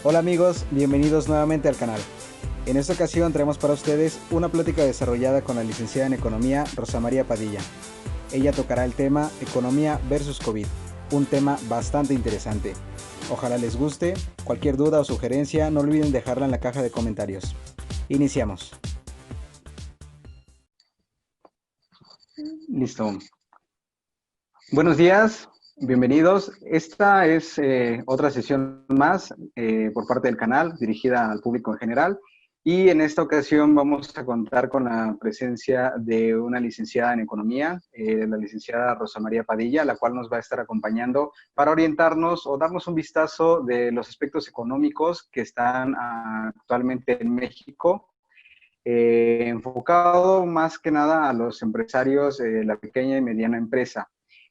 Hola amigos, bienvenidos nuevamente al canal. En esta ocasión traemos para ustedes una plática desarrollada con la licenciada en Economía Rosa María Padilla. Ella tocará el tema Economía versus COVID, un tema bastante interesante. Ojalá les guste, cualquier duda o sugerencia no olviden dejarla en la caja de comentarios. Iniciamos. Listo. Buenos días, bienvenidos. Esta es otra sesión más por parte del canal, dirigida al público en general. Y en esta ocasión vamos a contar con la presencia de una licenciada en Economía, la licenciada Rosa María Padilla, la cual nos va a estar acompañando para orientarnos o darnos un vistazo de los aspectos económicos que están actualmente en México, enfocado más que nada a los empresarios, la pequeña y mediana empresa.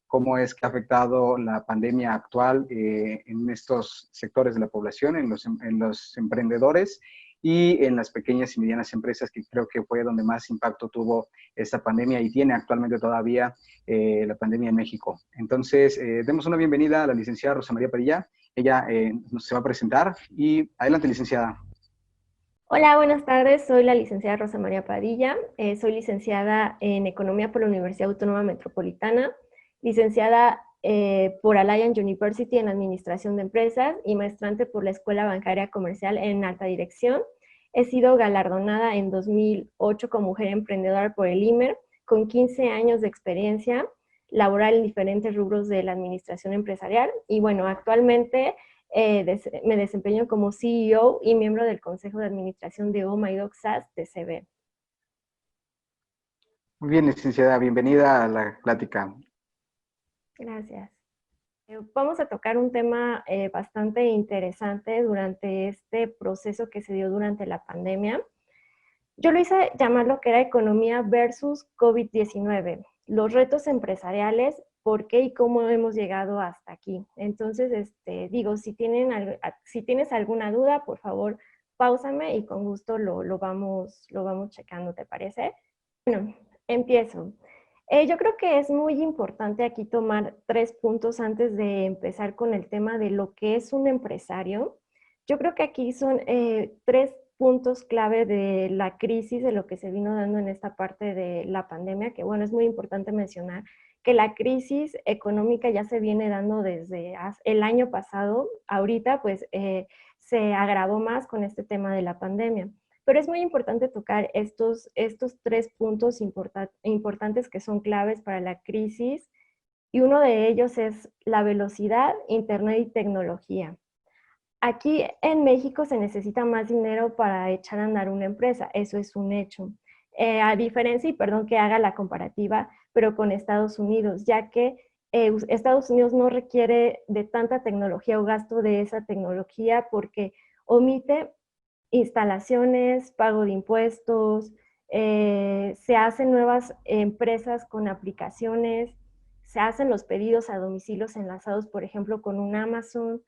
Cómo es que ha afectado la pandemia actual en estos sectores de la población, en los emprendedores y en las pequeñas y medianas empresas, que creo que fue donde más impacto tuvo esta pandemia y tiene actualmente todavía la pandemia en México. Entonces, demos una bienvenida a la licenciada Rosa María Padilla. Ella nos se va a presentar y adelante, licenciada. Hola, buenas tardes. Soy la licenciada Rosa María Padilla. Soy licenciada en Economía por la Universidad Autónoma Metropolitana, licenciada por Alliance University en Administración de Empresas y maestrante por la Escuela Bancaria Comercial en Alta Dirección. He sido galardonada en 2008 como mujer emprendedora por el IMER, con 15 años de experiencia laboral en diferentes rubros de la administración empresarial. Y bueno, actualmente me desempeño como CEO y miembro del Consejo de Administración de Oh My Dog SaaS TCB. Muy bien, licenciada, bienvenida a la plática. Gracias. Vamos a tocar un tema bastante interesante durante este proceso que se dio durante la pandemia. Yo lo hice llamar lo que era economía versus COVID-19, los retos empresariales, por qué y cómo hemos llegado hasta aquí. Entonces, digo, si tienes alguna duda, por favor, páusame y con gusto lo vamos checando, ¿te parece? Bueno, empiezo. Yo creo que es muy importante aquí tomar 3 puntos antes de empezar con el tema de lo que es un empresario. Yo creo que aquí son 3 puntos clave de la crisis, de lo que se vino dando en esta parte de la pandemia, que bueno, es muy importante mencionar que la crisis económica ya se viene dando desde el año pasado. Ahorita pues se agravó más con este tema de la pandemia. Pero es muy importante tocar estos 3 puntos importantes que son claves para la crisis, y uno de ellos es la velocidad, Internet y tecnología. Aquí en México se necesita más dinero para echar a andar una empresa, eso es un hecho. A diferencia, y perdón que haga la comparativa, pero con Estados Unidos, ya que Estados Unidos no requiere de tanta tecnología o gasto de esa tecnología porque omite instalaciones, pago de impuestos, se hacen nuevas empresas con aplicaciones, se hacen los pedidos a domicilios enlazados, por ejemplo, con un Amazon,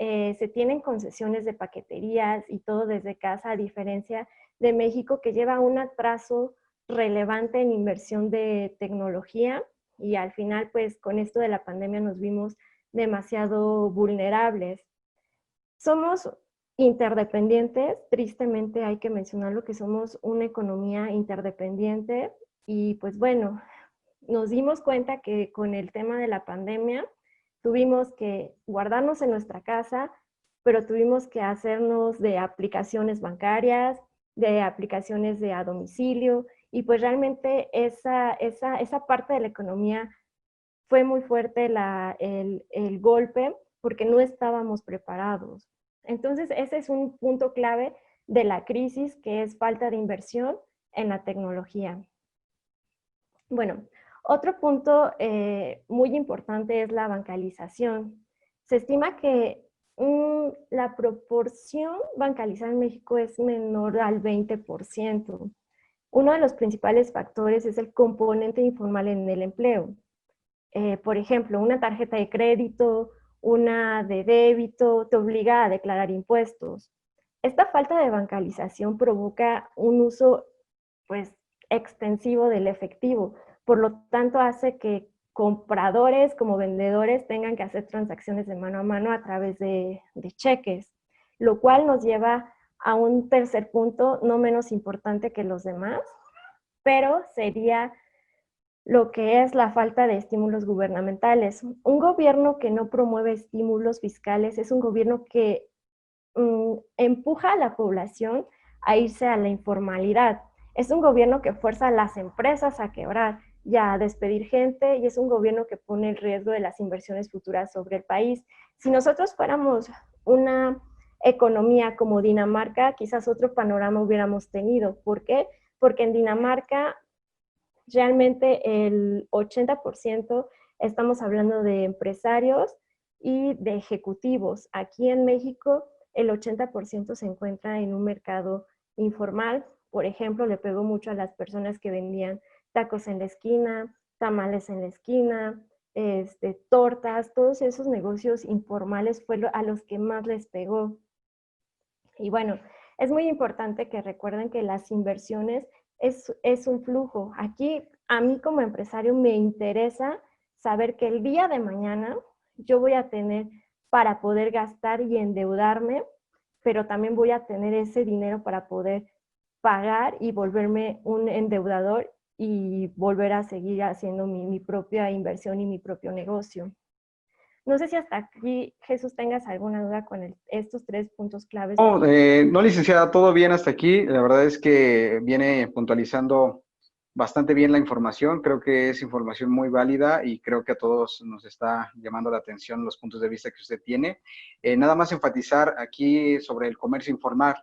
se tienen concesiones de paqueterías y todo desde casa, a diferencia de México, que lleva un atraso relevante en inversión de tecnología, y al final, pues con esto de la pandemia nos vimos demasiado vulnerables. Somos interdependientes, tristemente hay que mencionarlo, que somos una economía interdependiente, y pues bueno, nos dimos cuenta que con el tema de la pandemia tuvimos que guardarnos en nuestra casa, pero tuvimos que hacernos de aplicaciones bancarias, de aplicaciones de a domicilio, y pues realmente esa parte de la economía fue muy fuerte el golpe, porque no estábamos preparados. Entonces, ese es un punto clave de la crisis, que es falta de inversión en la tecnología. Bueno, otro punto muy importante es la bancarización. Se estima que la proporción bancarizada en México es menor al 20%. Uno de los principales factores es el componente informal en el empleo. Por ejemplo, una tarjeta de crédito, una de débito, te obliga a declarar impuestos. Esta falta de bancarización provoca un uso, pues, extensivo del efectivo, por lo tanto hace que compradores como vendedores tengan que hacer transacciones de mano a mano a través de cheques. lo cual nos lleva a un tercer punto, no menos importante que los demás, pero sería lo que es la falta de estímulos gubernamentales. Un gobierno que no promueve estímulos fiscales es un gobierno que empuja a la población a irse a la informalidad. Es un gobierno que fuerza a las empresas a quebrar y a despedir gente, y es un gobierno que pone el riesgo de las inversiones futuras sobre el país. Si nosotros fuéramos una economía como Dinamarca, quizás otro panorama hubiéramos tenido. ¿Por qué? Porque en Dinamarca realmente el 80% estamos hablando de empresarios y de ejecutivos. Aquí en México el 80% se encuentra en un mercado informal. Por ejemplo, le pegó mucho a las personas que vendían tacos en la esquina, tamales en la esquina, tortas, todos esos negocios informales fue a los que más les pegó. Y bueno, es muy importante que recuerden que las inversiones es un flujo. Aquí a mí como empresario me interesa saber que el día de mañana yo voy a tener para poder gastar y endeudarme, pero también voy a tener ese dinero para poder pagar y volverme un endeudador y volver a seguir haciendo mi propia inversión y mi propio negocio. No sé si hasta aquí, Jesús, tengas alguna duda con estos tres puntos claves. No, no, licenciada, todo bien hasta aquí. La verdad es que viene puntualizando bastante bien la información. Creo que es información muy válida y creo que a todos nos está llamando la atención los puntos de vista que usted tiene. Nada más enfatizar aquí sobre el comercio informal.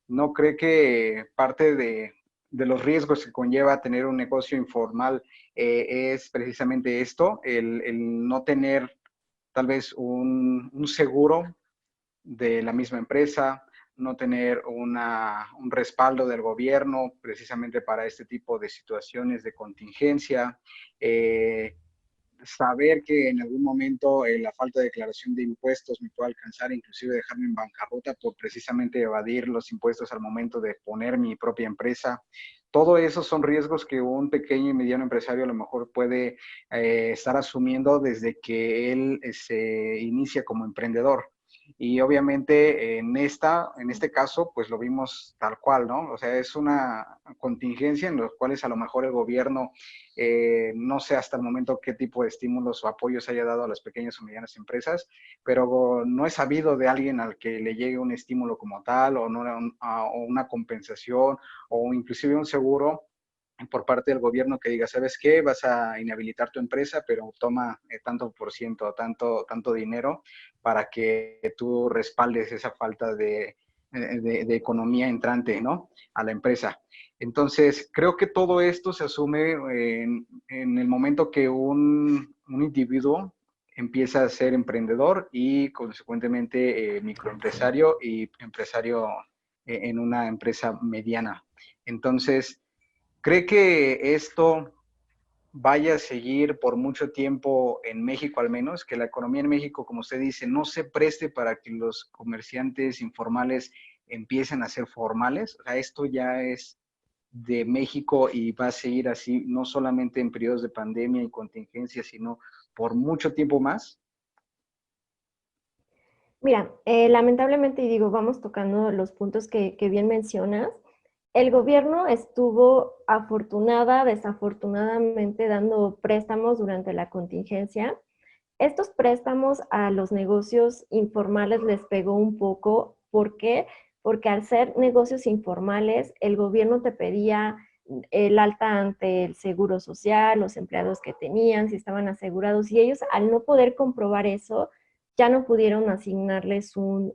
¿No cree que parte de los riesgos que conlleva tener un negocio informal es precisamente esto, el no tener tal vez un seguro de la misma empresa, no tener un respaldo del gobierno precisamente para este tipo de situaciones de contingencia, saber que en algún momento la falta de declaración de impuestos me puede alcanzar, inclusive dejarme en bancarrota por precisamente evadir los impuestos al momento de poner mi propia empresa. Todo eso son riesgos que un pequeño y mediano empresario a lo mejor puede estar asumiendo desde que él se inicia como emprendedor. Y obviamente en este caso, pues lo vimos tal cual, ¿no? O sea, es una contingencia en los cuales a lo mejor el gobierno, no sé hasta el momento qué tipo de estímulos o apoyos haya dado a las pequeñas o medianas empresas, pero no he sabido de alguien al que le llegue un estímulo como tal o, no, o una compensación o inclusive un seguro por parte del gobierno que diga, ¿sabes qué? Vas a inhabilitar tu empresa, pero toma tanto por ciento, tanto dinero para que tú respaldes esa falta de economía entrante, ¿no? A la empresa. Entonces, creo que todo esto se asume en el momento que un individuo empieza a ser emprendedor y consecuentemente microempresario y empresario en una empresa mediana. Entonces, ¿cree que esto vaya a seguir por mucho tiempo en México al menos? Que la economía en México, como usted dice, no se preste para que los comerciantes informales empiecen a ser formales. O sea, esto ya es de México y va a seguir así, no solamente en periodos de pandemia y contingencia, sino por mucho tiempo más. Mira, lamentablemente, y digo, vamos tocando los puntos que bien mencionas. El gobierno estuvo afortunada, desafortunadamente, dando préstamos durante la contingencia. Estos préstamos a los negocios informales les pegó un poco. ¿Por qué? Porque al ser negocios informales, el gobierno te pedía el alta ante el seguro social, los empleados que tenían, si estaban asegurados, y ellos al no poder comprobar eso, ya no pudieron asignarles un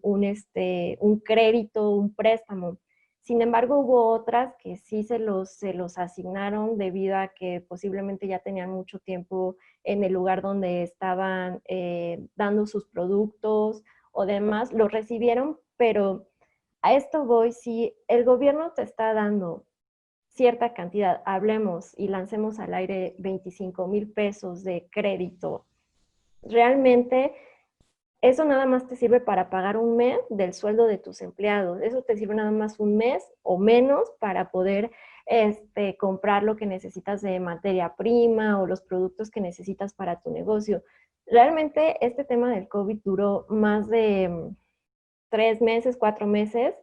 crédito, un préstamo. Sin embargo, hubo otras que sí se los asignaron debido a que posiblemente ya tenían mucho tiempo en el lugar donde estaban dando sus productos o demás, los recibieron, pero a esto voy, si el gobierno te está dando cierta cantidad, hablemos y lancemos al aire 25,000 pesos de crédito, realmente eso nada más te sirve para pagar un mes del sueldo de tus empleados. Eso te sirve nada más un mes o menos para poder comprar lo que necesitas de materia prima o los productos que necesitas para tu negocio. Realmente este tema del COVID duró más de 3 meses, 4 meses,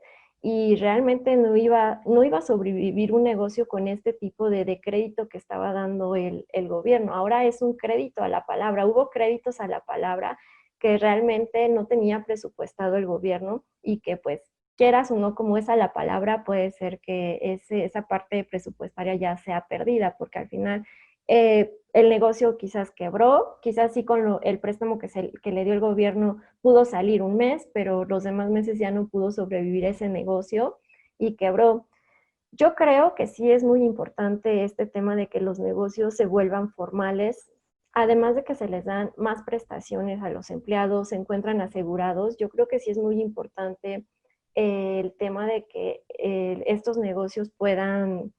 y realmente no iba a sobrevivir un negocio con este tipo de crédito que estaba dando el gobierno. Ahora es un crédito a la palabra, hubo créditos a la palabra que realmente no tenía presupuestado el gobierno y que pues quieras o no, como es a la palabra, puede ser que esa parte presupuestaria ya sea perdida, porque al final el negocio quizás quebró, quizás sí con el préstamo que le dio el gobierno pudo salir un mes, pero los demás meses ya no pudo sobrevivir ese negocio y quebró. Yo creo que sí es muy importante este tema de que los negocios se vuelvan formales, además de que se les dan más prestaciones a los empleados, se encuentran asegurados. Yo creo que sí es muy importante el tema de que estos negocios puedan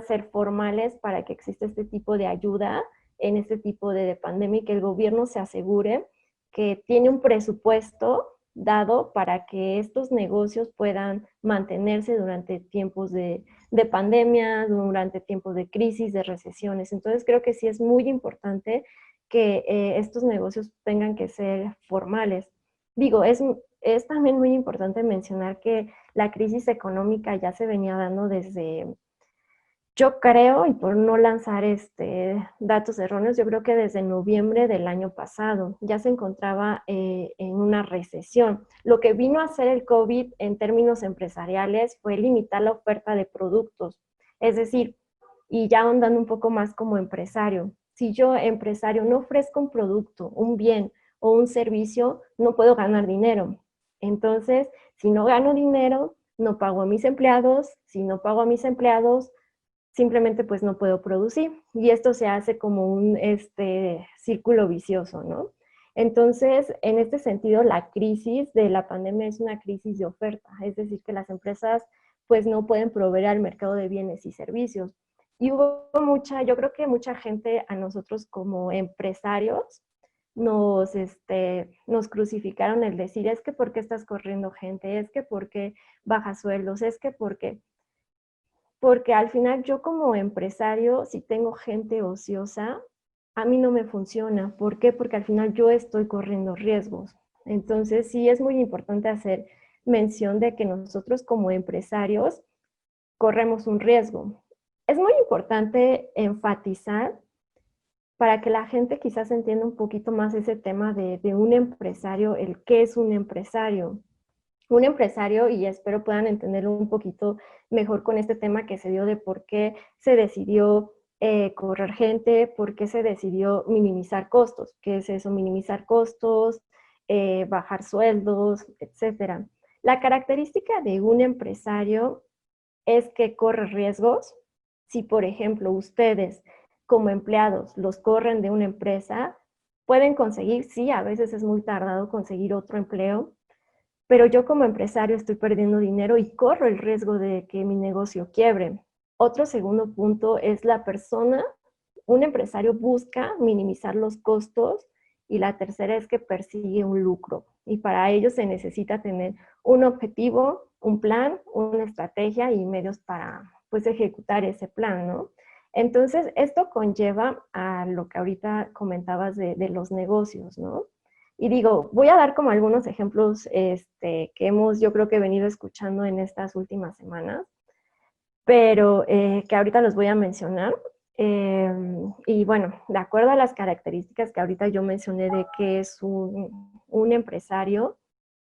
ser formales para que exista este tipo de ayuda en este tipo de pandemia y que el gobierno se asegure que tiene un presupuesto dado para que estos negocios puedan mantenerse durante tiempos de pandemia, durante tiempos de crisis, de recesiones. Entonces creo que sí es muy importante que estos negocios tengan que ser formales. Digo, es también muy importante mencionar que la crisis económica ya se venía dando desde, yo creo, y por no lanzar datos erróneos, yo creo que desde noviembre del año pasado ya se encontraba en una recesión. Lo que vino a hacer el COVID en términos empresariales fue limitar la oferta de productos. Es decir, y ya andando un poco más como empresario, si yo empresario no ofrezco un producto, un bien o un servicio, no puedo ganar dinero. Entonces, si no gano dinero, no pago a mis empleados. Si no pago a mis empleados, simplemente pues no puedo producir. Y esto se hace como un círculo vicioso, ¿no? Entonces, en este sentido, la crisis de la pandemia es una crisis de oferta, es decir, que las empresas pues no pueden proveer al mercado de bienes y servicios. Y hubo yo creo que mucha gente a nosotros como empresarios nos crucificaron el decir, es que ¿por qué estás corriendo gente? Es que ¿por qué bajas sueldos? Es que ¿por qué? Porque al final yo como empresario, si tengo gente ociosa, a mí no me funciona. ¿Por qué? Porque al final yo estoy corriendo riesgos. Entonces sí es muy importante hacer mención de que nosotros como empresarios corremos un riesgo. Es muy importante enfatizar para que la gente quizás entienda un poquito más ese tema de un empresario, el qué es un empresario. Un empresario, y espero puedan entenderlo un poquito mejor con este tema que se dio de por qué se decidió correr gente, por qué se decidió minimizar costos. ¿Qué es eso? Minimizar costos, bajar sueldos, etcétera. La característica de un empresario es que corre riesgos. Si, por ejemplo, ustedes como empleados los corren de una empresa, pueden conseguir, sí, a veces es muy tardado conseguir otro empleo, pero yo como empresario estoy perdiendo dinero y corro el riesgo de que mi negocio quiebre. Otro segundo punto es la persona, un empresario busca minimizar los costos y la tercera es que persigue un lucro y para ello se necesita tener un objetivo, un plan, una estrategia y medios para pues ejecutar ese plan, ¿no? Entonces, esto conlleva a lo que ahorita comentabas de los negocios, ¿no? Y digo, voy a dar como algunos ejemplos que hemos, yo creo que venido escuchando en estas últimas semanas, pero que ahorita los voy a mencionar. Y bueno, de acuerdo a las características que ahorita yo mencioné de que es un empresario,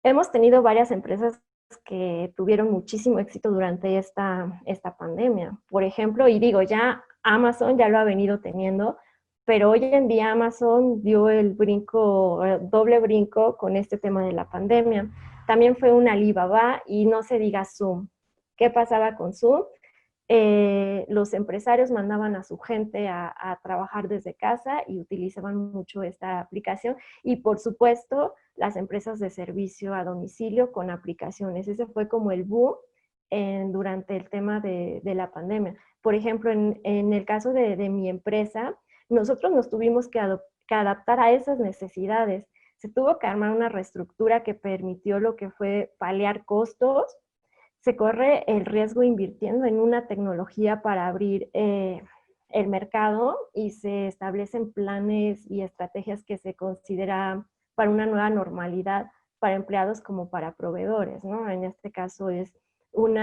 hemos tenido varias empresas que tuvieron muchísimo éxito durante esta pandemia. Por ejemplo, y digo, ya Amazon ya lo ha venido teniendo, pero hoy en día Amazon dio el brinco, el doble brinco con este tema de la pandemia. También fue un Alibaba y no se diga Zoom. ¿Qué pasaba con Zoom? Los empresarios mandaban a su gente a trabajar desde casa y utilizaban mucho esta aplicación y por supuesto las empresas de servicio a domicilio con aplicaciones. Ese fue como el boom durante el tema de la pandemia. Por ejemplo, en el caso de mi empresa, nosotros nos tuvimos que adaptar a esas necesidades. Se tuvo que armar una reestructura que permitió lo que fue paliar costos. Se corre el riesgo invirtiendo en una tecnología para abrir el mercado y se establecen planes y estrategias que se considera para una nueva normalidad para empleados como para proveedores, ¿no? En este caso es un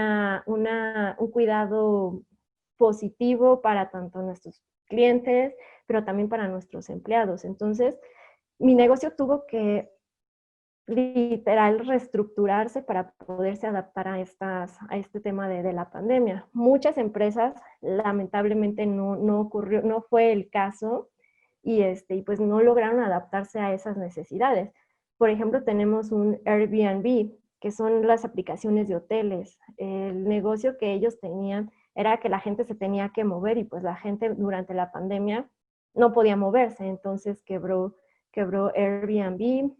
cuidado positivo para tanto nuestros clientes, pero también para nuestros empleados. Entonces, mi negocio tuvo que literal reestructurarse para poderse adaptar a este tema de la pandemia. Muchas empresas, lamentablemente, no ocurrió, no fue el caso, y pues no lograron adaptarse a esas necesidades. Por ejemplo, tenemos un Airbnb, que son las aplicaciones de hoteles. El negocio que ellos tenían era que la gente se tenía que mover, y pues la gente durante la pandemia no podía moverse, entonces quebró Airbnb.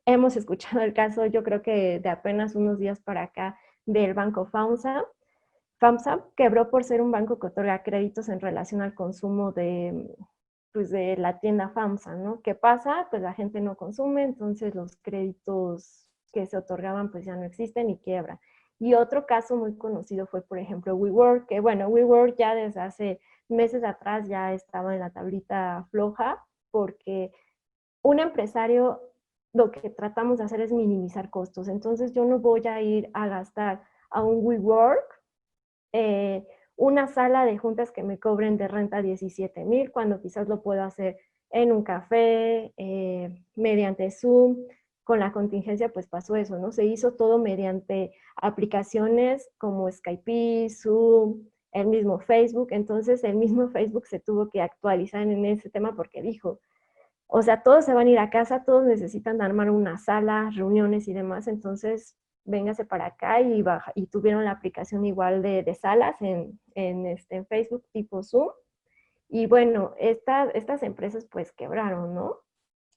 Hemos escuchado el caso, yo creo que de apenas unos días para acá, del banco FAMSA. FAMSA quebró por ser un banco que otorga créditos en relación al consumo pues de la tienda FAMSA, ¿no? ¿Qué pasa? Pues la gente no consume, entonces los créditos que se otorgaban pues ya no existen y quiebra. Y otro caso muy conocido fue, por ejemplo, WeWork, que bueno, WeWork ya desde hace meses atrás ya estaba en la tablita floja, porque un empresario lo que tratamos de hacer es minimizar costos. Entonces yo no voy a ir a gastar a un WeWork una sala de juntas que me cobren de renta 17,000, cuando quizás lo puedo hacer en un café, mediante Zoom. Con la contingencia pues pasó eso, ¿no? Se hizo todo mediante aplicaciones como Skype, Zoom, el mismo Facebook. Entonces el mismo Facebook se tuvo que actualizar en ese tema porque dijo, o sea, todos se van a ir a casa, todos necesitan armar una sala, reuniones y demás, entonces véngase para acá, y tuvieron la aplicación igual de salas en Facebook tipo Zoom. Y bueno, estas empresas pues quebraron, ¿no?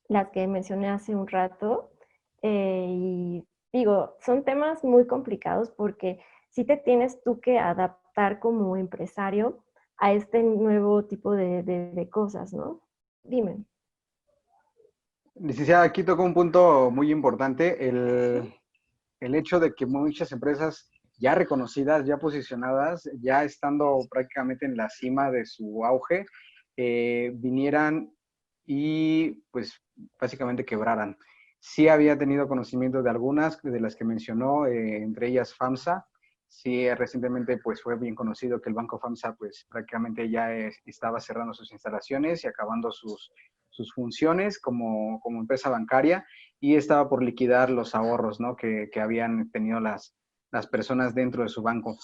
Las que mencioné hace un rato. Y digo, son temas muy complicados porque sí te tienes tú que adaptar como empresario a este nuevo tipo de cosas, ¿no? Dime. Licenciada, aquí tocó un punto muy importante, el hecho de que muchas empresas ya reconocidas, ya posicionadas, ya estando prácticamente en la cima de su auge, vinieran y pues básicamente quebraran. Sí había tenido conocimiento de algunas, de las que mencionó, entre ellas FAMSA. Sí, recientemente pues fue bien conocido que el banco FAMSA pues prácticamente ya estaba cerrando sus instalaciones y acabando sus funciones como empresa bancaria, y estaba por liquidar los ahorros, ¿no? que habían tenido las personas dentro de su banco.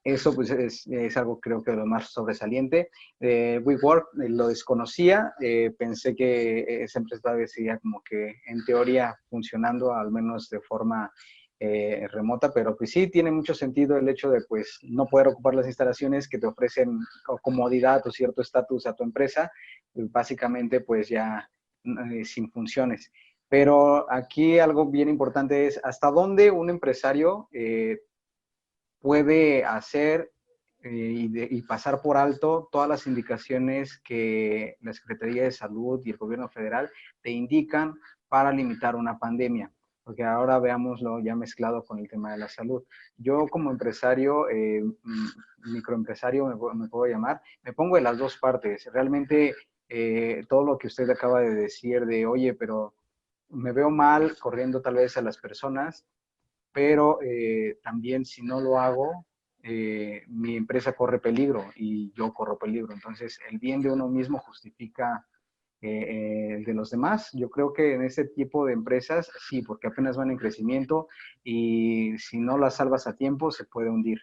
Eso pues es algo creo que de lo más sobresaliente. WeWork lo desconocía, pensé que esa empresa todavía seguía como que en teoría funcionando, al menos de forma remota, pero pues sí tiene mucho sentido el hecho de pues no poder ocupar las instalaciones que te ofrecen comodidad o cierto estatus a tu empresa, pues, básicamente pues ya sin funciones. Pero aquí algo bien importante es hasta dónde un empresario puede hacer y pasar por alto todas las indicaciones que la Secretaría de Salud y el gobierno federal te indican para limitar una pandemia. Porque ahora veámoslo ya mezclado con el tema de la salud. Yo como empresario, microempresario me puedo llamar, me pongo de las dos partes. Realmente todo lo que usted acaba de decir de, oye, pero me veo mal corriendo tal vez a las personas, pero también si no lo hago, mi empresa corre peligro y yo corro peligro. Entonces, el bien de uno mismo justifica el de los demás. Yo creo que en ese tipo de empresas, sí, porque apenas van en crecimiento y si no las salvas a tiempo, se puede hundir.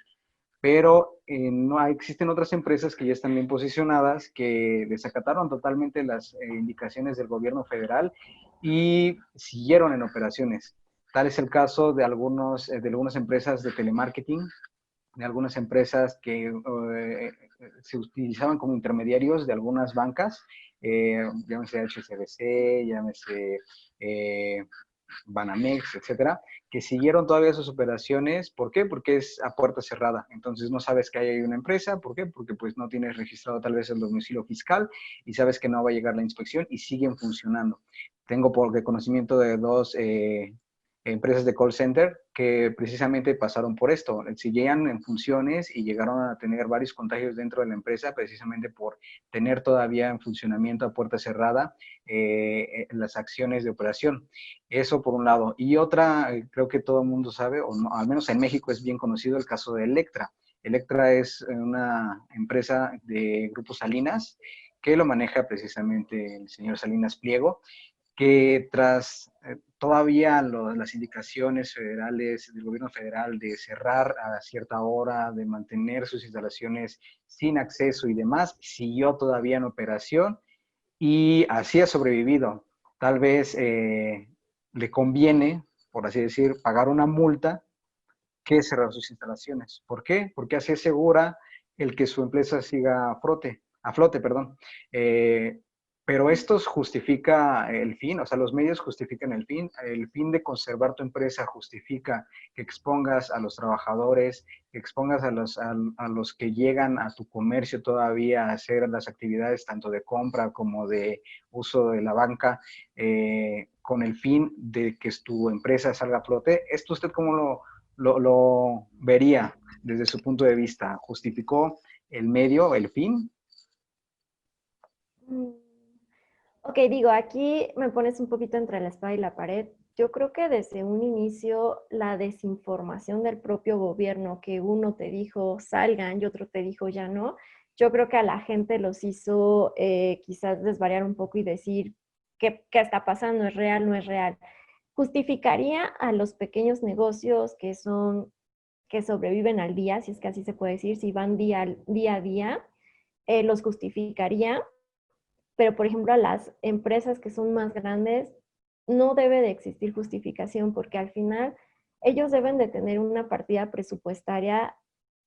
Pero no existen otras empresas que ya están bien posicionadas, que desacataron totalmente las indicaciones del gobierno federal y siguieron en operaciones. Tal es el caso de algunas empresas de telemarketing, de algunas empresas que se utilizaban como intermediarios de algunas bancas, llámese HSBC, llámese Banamex, etcétera, que siguieron todavía sus operaciones. ¿Por qué? Porque es a puerta cerrada. Entonces no sabes que hay una empresa. ¿Por qué? Porque pues no tienes registrado tal vez el domicilio fiscal y sabes que no va a llegar la inspección y siguen funcionando. Tengo por conocimiento de dos empresas de call center que precisamente pasaron por esto. Seguían en funciones y llegaron a tener varios contagios dentro de la empresa precisamente por tener todavía en funcionamiento a puerta cerrada las acciones de operación. Eso por un lado. Y otra, creo que todo el mundo sabe, o no, al menos en México es bien conocido el caso de Electra. Electra es una empresa de Grupo Salinas que lo maneja precisamente el señor Salinas Pliego, que tras todavía las indicaciones federales del gobierno federal de cerrar a cierta hora, de mantener sus instalaciones sin acceso y demás, siguió todavía en operación y así ha sobrevivido. Tal vez le conviene, por así decir, pagar una multa que cerrar sus instalaciones. ¿Por qué? Porque así asegura el que su empresa siga a flote, perdón. Pero esto justifica el fin, o sea, los medios justifican el fin de conservar tu empresa justifica que expongas a los trabajadores, que expongas a los que llegan a tu comercio todavía a hacer las actividades tanto de compra como de uso de la banca, con el fin de que tu empresa salga a flote. ¿Esto usted cómo lo vería desde su punto de vista? ¿Justificó el medio, el fin? Mm, Ok, digo, aquí me pones un poquito entre la espada y la pared. Yo creo que desde un inicio la desinformación del propio gobierno, que uno te dijo salgan y otro te dijo ya no, yo creo que a la gente los hizo quizás desvariar un poco y decir qué está pasando, es real, no es real. Justificaría a los pequeños negocios que sobreviven al día, si es que así se puede decir, si van día a día, los justificaría, pero por ejemplo a las empresas que son más grandes no debe de existir justificación porque al final ellos deben de tener una partida presupuestaria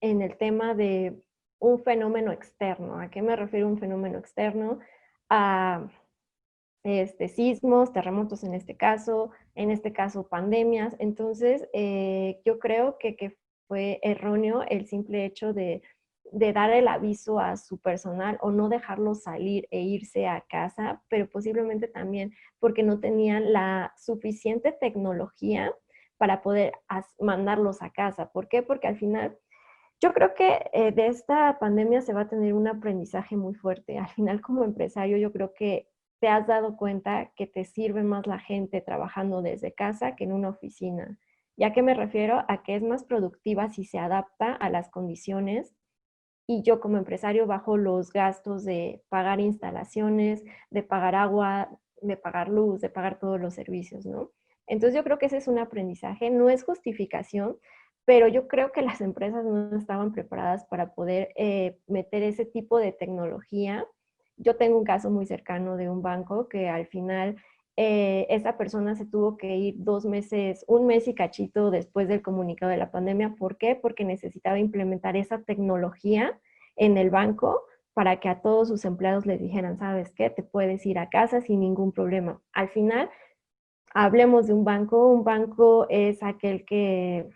en el tema de un fenómeno externo. ¿A qué me refiero un fenómeno externo? A sismos, terremotos en este caso pandemias. Entonces, yo creo que fue erróneo el simple hecho de dar el aviso a su personal o no dejarlo salir e irse a casa, pero posiblemente también porque no tenían la suficiente tecnología para poder mandarlos a casa. ¿Por qué? Porque al final yo creo que de esta pandemia se va a tener un aprendizaje muy fuerte. Al final, como empresario, yo creo que te has dado cuenta que te sirve más la gente trabajando desde casa que en una oficina. ¿Ya que me refiero? A que es más productiva si se adapta a las condiciones y yo como empresario bajo los gastos de pagar instalaciones, de pagar agua, de pagar luz, de pagar todos los servicios, ¿no? Entonces yo creo que ese es un aprendizaje, no es justificación, pero yo creo que las empresas no estaban preparadas para poder meter ese tipo de tecnología. Yo tengo un caso muy cercano de un banco que al final esa persona se tuvo que ir 2 meses, un mes y cachito después del comunicado de la pandemia. ¿Por qué? Porque necesitaba implementar esa tecnología en el banco para que a todos sus empleados les dijeran, ¿sabes qué? Te puedes ir a casa sin ningún problema. Al final, hablemos de un banco es aquel que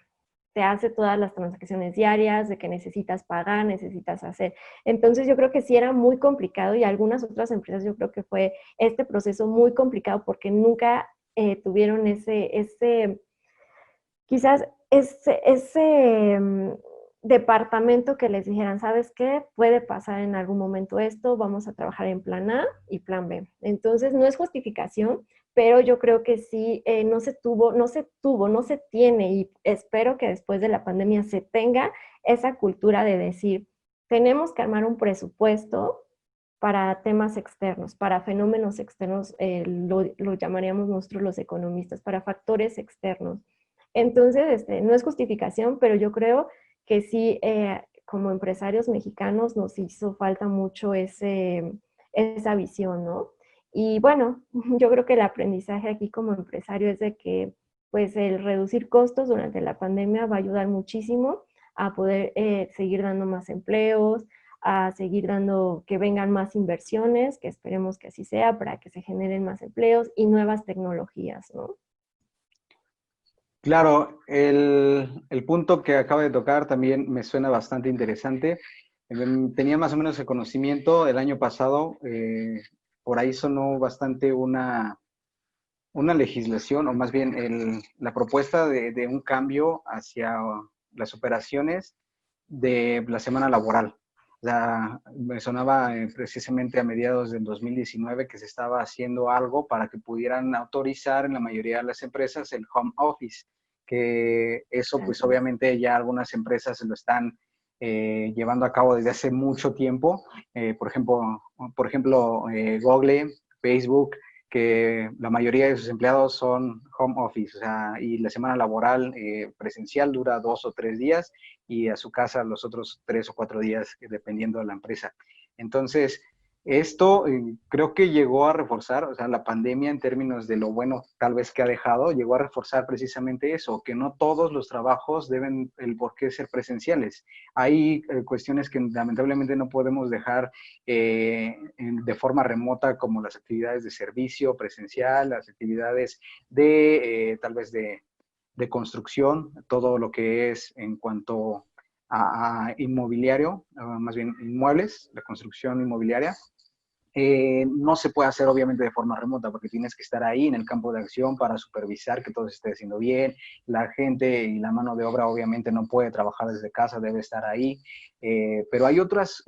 te hace todas las transacciones diarias, de que necesitas pagar, necesitas hacer. Entonces yo creo que sí era muy complicado y algunas otras empresas yo creo que fue este proceso muy complicado porque nunca tuvieron quizás ese departamento que les dijeran, ¿sabes qué? Puede pasar en algún momento esto, vamos a trabajar en plan A y plan B. Entonces, no es justificación, pero yo creo que sí, no se tiene y espero que después de la pandemia se tenga esa cultura de decir, tenemos que armar un presupuesto para temas externos, para fenómenos externos, lo llamaríamos nosotros los economistas, para factores externos. Entonces, no es justificación, pero yo creo que sí, como empresarios mexicanos nos hizo falta mucho esa visión, ¿no? Y bueno, yo creo que el aprendizaje aquí como empresario es de que pues el reducir costos durante la pandemia va a ayudar muchísimo a poder seguir dando más empleos, a seguir dando que vengan más inversiones, que esperemos que así sea, para que se generen más empleos y nuevas tecnologías, ¿no? Claro, el punto que acaba de tocar también me suena bastante interesante. Tenía más o menos el conocimiento el año pasado, por ahí sonó bastante una legislación, o más bien la propuesta de un cambio hacia las operaciones de la semana laboral. O sea, me sonaba precisamente a mediados del 2019 que se estaba haciendo algo para que pudieran autorizar en la mayoría de las empresas el home office, que eso pues Así es. obviamente ya algunas empresas se lo están llevando a cabo desde hace mucho tiempo. Por ejemplo, Google, Facebook, que la mayoría de sus empleados son home office, o sea, y la semana laboral presencial dura 2 o 3 días y a su casa los otros 3 o 4 días, dependiendo de la empresa. Entonces, esto creo que llegó a reforzar, o sea, la pandemia en términos de lo bueno tal vez que ha dejado, llegó a reforzar precisamente eso, que no todos los trabajos deben el por qué ser presenciales. Hay cuestiones que lamentablemente no podemos dejar de forma remota, como las actividades de servicio presencial, las actividades de tal vez de construcción, todo lo que es en cuanto a inmobiliario, más bien inmuebles, la construcción inmobiliaria. No se puede hacer obviamente de forma remota porque tienes que estar ahí en el campo de acción para supervisar que todo se esté haciendo bien. La gente y la mano de obra obviamente no puede trabajar desde casa, debe estar ahí. Pero hay otras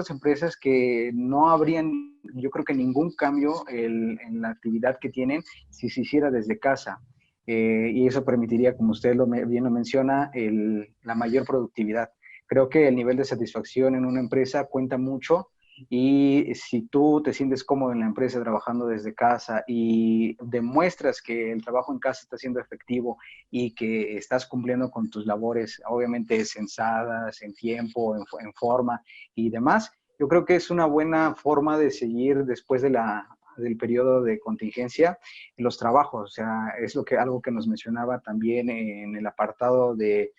empresas que no habrían, yo creo que ningún cambio en la actividad que tienen si se hiciera desde casa. Y eso permitiría, como usted bien lo menciona, la mayor productividad. Creo que el nivel de satisfacción en una empresa cuenta mucho y si tú te sientes cómodo en la empresa trabajando desde casa y demuestras que el trabajo en casa está siendo efectivo y que estás cumpliendo con tus labores, obviamente sensadas, en tiempo, en forma y demás, yo creo que es una buena forma de seguir después del periodo de contingencia los trabajos. O sea, es algo que nos mencionaba también en el apartado de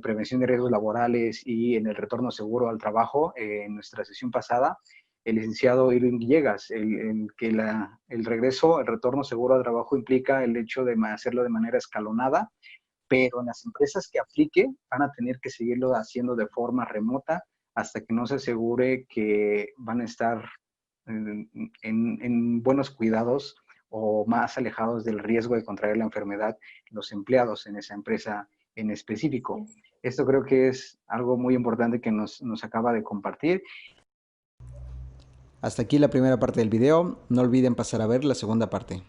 prevención de riesgos laborales y en el retorno seguro al trabajo, en nuestra sesión pasada, el licenciado Irving Villegas, que el regreso, el retorno seguro al trabajo implica el hecho de hacerlo de manera escalonada, pero en las empresas que aplique van a tener que seguirlo haciendo de forma remota hasta que no se asegure que van a estar en buenos cuidados o más alejados del riesgo de contraer la enfermedad los empleados en esa empresa en específico. Esto creo que es algo muy importante que nos acaba de compartir. Hasta aquí la primera parte del video, no olviden pasar a ver la segunda parte.